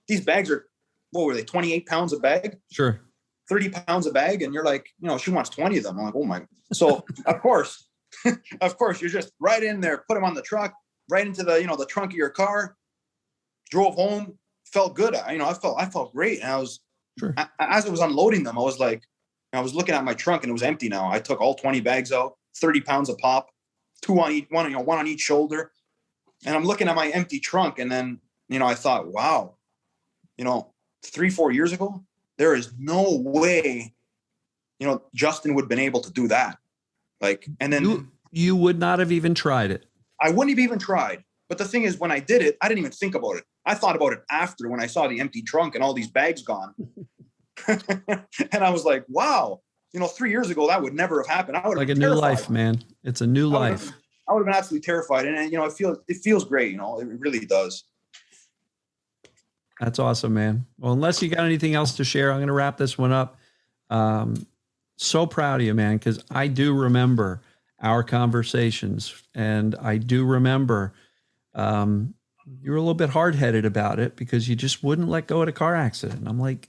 Speaker 2: these bags are, what were they, 28 pounds a bag?
Speaker 1: Sure.
Speaker 2: 30 pounds a bag. And you're like, she wants 20 of them. I'm like, oh my. So of course, you're just right in there, put them on the truck, right into the trunk of your car, drove home, felt good. I felt great. And I was,
Speaker 1: sure.
Speaker 2: As I was unloading them, I was like, I was looking at my trunk and it was empty now. I took all 20 bags out, 30 pounds of pop, one on each shoulder. And I'm looking at my empty trunk. And then, I thought, wow, 3-4 years ago, there is no way, Justin would have been able to do that. Like, and then
Speaker 1: you would not have even tried it.
Speaker 2: I wouldn't have even tried. But the thing is, when I did it, I didn't even think about it. I thought about it after, when I saw the empty trunk and all these bags gone. And I was like, wow, 3 years ago, that would never have happened. I would have
Speaker 1: like
Speaker 2: been
Speaker 1: a new
Speaker 2: terrified.
Speaker 1: life, man. It's a new life.
Speaker 2: I would have been absolutely terrified. And it feels great. It really does.
Speaker 1: That's awesome, man. Well, unless you got anything else to share, I'm going to wrap this one up. So proud of you, man, because I do remember our conversations, and I do remember you were a little bit hard-headed about it because you just wouldn't let go of a car accident. And I'm like,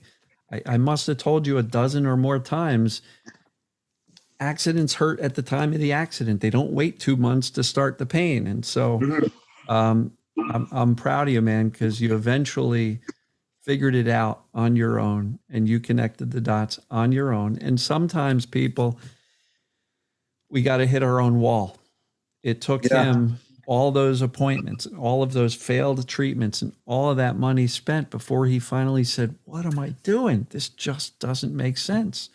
Speaker 1: I must have told you a dozen or more times, accidents hurt at the time of the accident. They don't wait 2 months to start the pain. And so I'm proud of you, man, because you eventually figured it out on your own and you connected the dots on your own. And sometimes people, we got to hit our own wall. It took him all those appointments, all of those failed treatments and all of that money spent before he finally said, what am I doing? This just doesn't make sense.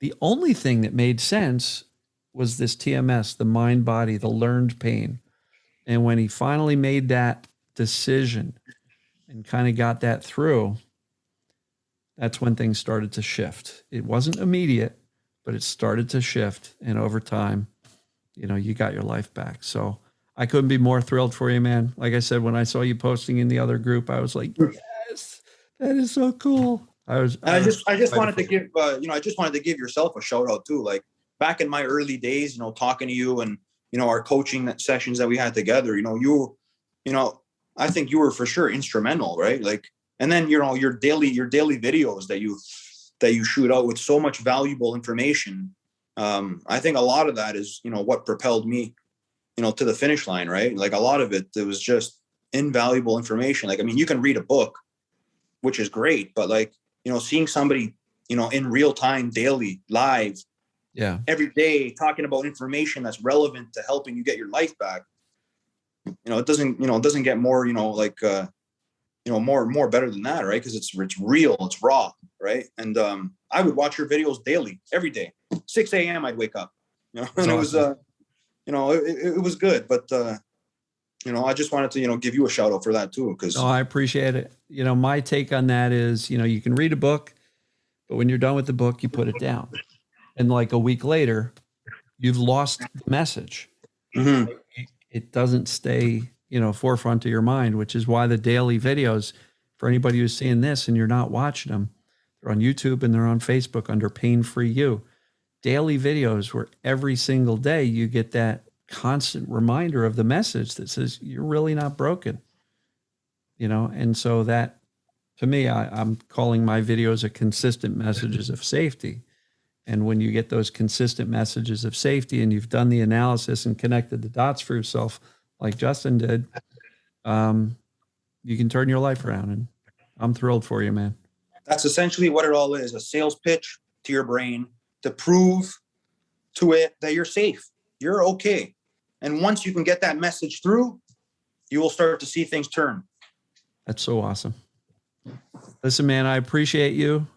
Speaker 1: The only thing that made sense was this TMS, the mind body, the learned pain. And when he finally made that decision and kind of got that through, that's when things started to shift. It wasn't immediate, but it started to shift. And over time, you got your life back. So I couldn't be more thrilled for you, man. Like I said, when I saw you posting in the other group, I was like, yes, that is so cool. I just wanted to give, I just wanted to give yourself a shout out too. Like back in my early days, talking to you and, our coaching sessions that we had together, I think you were for sure instrumental, right? Like, and then, your daily videos that you shoot out with so much valuable information. I think a lot of that is, what propelled me, to the finish line, right? Like a lot of it was just invaluable information. Like, I mean, you can read a book, which is great, but like, seeing somebody, in real time, daily, live, every day, talking about information that's relevant to helping you get your life back. It doesn't get more, more better than that, right? Because it's real, it's raw, right? And I would watch your videos daily, every day, 6 a.m. I'd wake up, and awesome. It was, it was good, but
Speaker 2: I just wanted to, give you a shout out for that too. Cause
Speaker 1: Oh, I appreciate it. My take on that is, you can read a book, but when you're done with the book, you put it down. And like a week later, you've lost the message.
Speaker 2: Mhm.
Speaker 1: It doesn't stay, forefront of your mind, which is why the daily videos, for anybody who's seeing this and you're not watching them, they're on YouTube and they're on Facebook under Pain Free You. Daily videos where every single day you get that constant reminder of the message that says you're really not broken, and so that, to me, I'm calling my videos a consistent messages of safety. And when you get those consistent messages of safety and you've done the analysis and connected the dots for yourself, like Justin did, you can turn your life around. And I'm thrilled for you, man.
Speaker 2: That's essentially what it all is, a sales pitch to your brain to prove to it that you're safe, you're okay. And once you can get that message through, you will start to see things turn.
Speaker 1: That's so awesome. Listen, man, I appreciate you.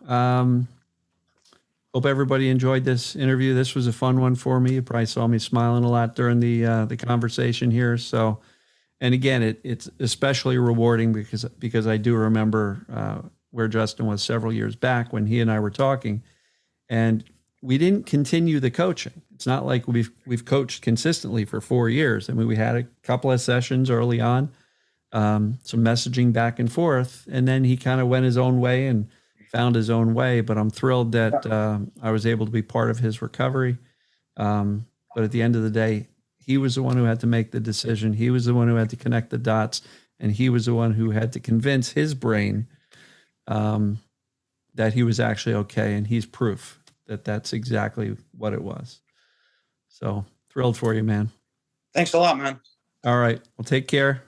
Speaker 1: Hope everybody enjoyed this interview. This was a fun one for me. You probably saw me smiling a lot during the conversation here. So, and again, it's especially rewarding because I do remember where Justin was several years back when he and I were talking, and we didn't continue the coaching. It's not like we've coached consistently for 4 years. I mean, we had a couple of sessions early on, some messaging back and forth, and then he kind of went his own way and found his own way. But I'm thrilled that I was able to be part of his recovery. But at the end of the day, he was the one who had to make the decision. He was the one who had to connect the dots, and he was the one who had to convince his brain that he was actually okay. And he's proof that that's exactly what it was. So thrilled for you, man.
Speaker 2: Thanks a lot, man.
Speaker 1: All right. Well, take care.